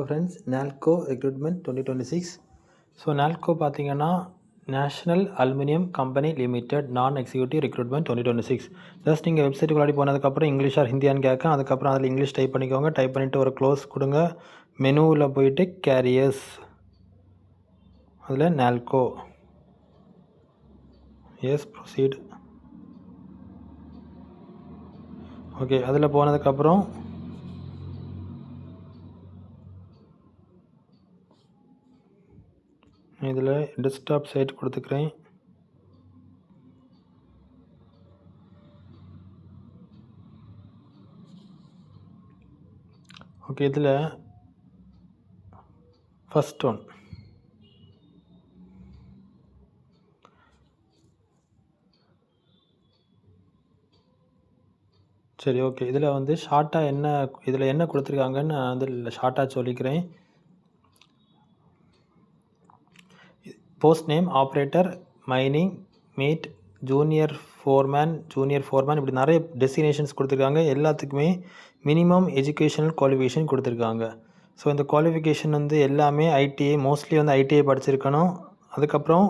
Friends, NALCO recruitment 2026. So NALCO பார்த்தீங்கன்னா national aluminium company limited நான் executive recruitment 2026. Just நீங்கள் வெப்சைட்டுக்குள்ளாடி போனதுக்கப்புறம் இங்கிலீஷ் ஆர் ஹிந்தியான்னு கேட்கும். அதுக்கப்புறம் அதில் இங்கிலீஷ் டைப் பண்ணிக்கோங்க. டைப் பண்ணிவிட்டு ஒரு க்ளோஸ் கொடுங்க. மெனுவில் போயிட்டு கேரியர்ஸ், அதில் நால்கோ, எஸ் ப்ரொசீட். ஓகே, அதில் போனதுக்கப்புறம் இதில் டெஸ்க்டாப் சைட் கொடுத்துக்கிறேன். ஓகே, இதில் ஃபஸ்ட் ஒன் சரி. ஓகே, இதில் வந்து ஷார்ட்டாக இதில் என்ன கொடுத்துருக்காங்கன்னு நான் வந்து ஷார்ட்டாக சொல்லிக்கிறேன். Post name operator, mining, mate, junior foreman இப்படி நிறைய டெஸ்டினேஷன்ஸ் கொடுத்துருக்காங்க. எல்லாத்துக்குமே மினிமம் எஜுகேஷனல் குவாலிஃபிகேஷன் கொடுத்துருக்காங்க. ஸோ இந்த குவாலிஃபிகேஷன் வந்து எல்லாமே ஐடிஐ, மோஸ்ட்லி வந்து ஐடிஐ படிச்சிருக்கணும். அதுக்கப்புறம்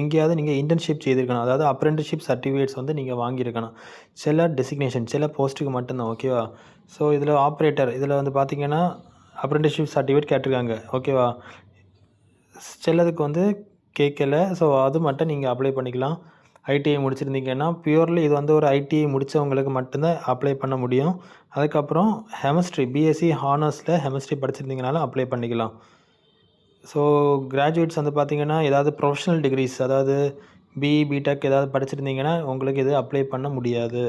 எங்கேயாவது நீங்கள் இன்டர்ன்ஷிப் செய்திருக்கணும். அதாவது அப்ரெண்டிஸ்ஷிப் சர்டிஃபிகேட்ஸ் வந்து நீங்கள் வாங்கியிருக்கணும். சில டெசிக்னேஷன் சில போஸ்ட்டுக்கு மட்டும்தான். ஓகேவா? ஸோ இதில் ஆப்ரேட்டர், இதில் வந்து பார்த்தீங்கன்னா அப்ரெண்டிஸ்ஷிப் சர்டிஃபிகேட் கேட்டிருக்காங்க. ஓகேவா? சிலதுக்கு வந்து கேட்கல. ஸோ அது மட்டும் நீங்கள் அப்ளை பண்ணிக்கலாம். ஐடிஐ முடிச்சிருந்தீங்கன்னா பியூர்லி இது வந்து ஒரு ஐடிஐ முடித்தவங்களுக்கு மட்டும்தான் அப்ளை பண்ண முடியும். அதுக்கப்புறம் கெமிஸ்ட்ரி, பிஎஸ்சி ஹானர்ஸில் கெமிஸ்ட்ரி படிச்சிருந்தீங்கனாலும் அப்ளை பண்ணிக்கலாம். ஸோ கிராஜுவேட்ஸ் வந்து பார்த்திங்கன்னா ஏதாவது ப்ரொஃபஷனல் டிகிரிஸ், அதாவது பிஇ, பிடெக் ஏதாவது படிச்சிருந்தீங்கன்னா உங்களுக்கு இது அப்ளை பண்ண முடியாது.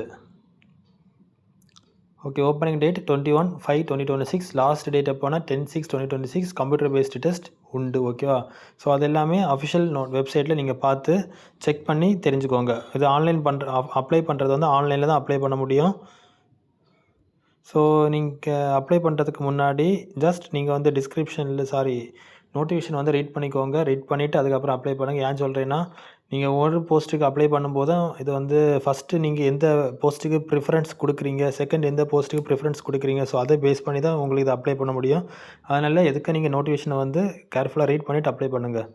Okay, opening date 21/5/2026. Last date எப்போனா 10/6/2026. கம்ப்யூட்டர் பேஸ்டு டெஸ்ட் உண்டு. ஓகேவா? ஸோ அது எல்லாமே அஃபிஷியல் வெப்சைட்டில் நீங்கள் பார்த்து செக் பண்ணி தெரிஞ்சுக்கோங்க. இது ஆன்லைன் அப்ளை பண்ணுறது வந்து ஆன்லைனில் தான் அப்ளை பண்ண முடியும். ஸோ நீங்கள் அப்ளை பண்ணுறதுக்கு முன்னாடி ஜஸ்ட் நீங்கள் வந்து நோட்டிஃபிகேஷன் வந்து ரீட் பண்ணிக்கோங்க. ரீட் பண்ணிவிட்டு அதுக்கப்புறம் அப்ளை பண்ணுங்கள். ஏன் சொல்கிறேன்னா, நீங்கள் ஒரு போஸ்ட்டுக்கு அப்ளை பண்ணும்போதும் இது வந்து ஃபஸ்ட்டு நீங்கள் எந்த போஸ்ட்டுக்கு ப்ரிஃபரன்ஸ் கொடுக்குறீங்க, செகண்ட் எந்த போஸ்ட்டுக்கு ப்ரிஃபரன்ஸ் கொடுக்குறீங்க, ஸோ அதை பேஸ் பண்ணி தான் உங்களுக்கு இதை அப்ளை பண்ண முடியும். அதனால் எதுக்கு நீங்கள் நோட்டிஃபிகேஷனை வந்து கேர்ஃபுல்லாக ரீட் பண்ணிவிட்டு அப்ளை பண்ணுங்கள்.